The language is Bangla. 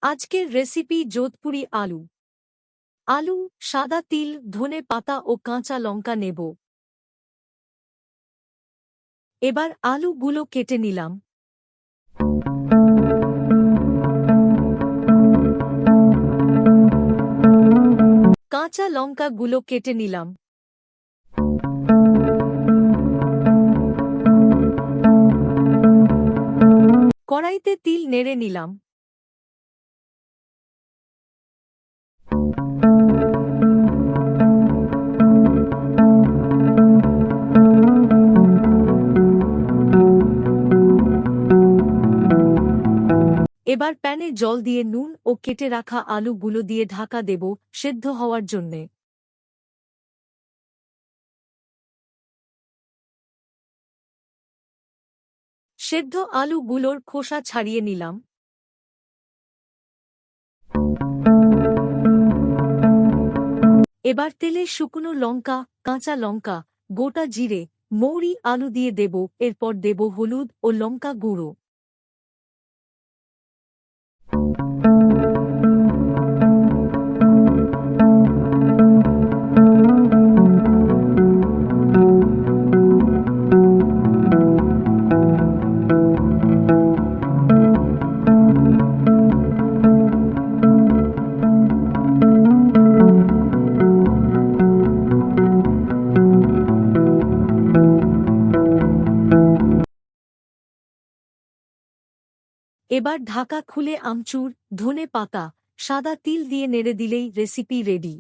আজকের রেসিপি যোধপুরি আলু। আলু, সাদা তিল, ধনে পাতা ও কাঁচা লঙ্কা নেব। এবার আলুগুলো কেটে নিলাম। কাঁচা লঙ্কাগুলো কেটে নিলাম। কড়াইতে তিল নেড়ে নিলাম। এবার প্যানে জল দিয়ে নুন ও কেটে রাখা আলুগুলো দিয়ে ঢাকা দেব সেদ্ধ হওয়ার জন্যে। সেদ্ধ আলুগুলোর খোসা ছাড়িয়ে নিলাম। এবার তেলে শুকনো লঙ্কা, কাঁচা লঙ্কা, গোটা জিরে, মৌরি, আলু দিয়ে দেব। এরপর দেব হলুদ ও লঙ্কা গুঁড়ো। এবার ঢাকা খুলে আমচুর, ধনে পাতা, সাদা তিল দিয়ে নেড়ে দিলেই রেসিপি রেডি।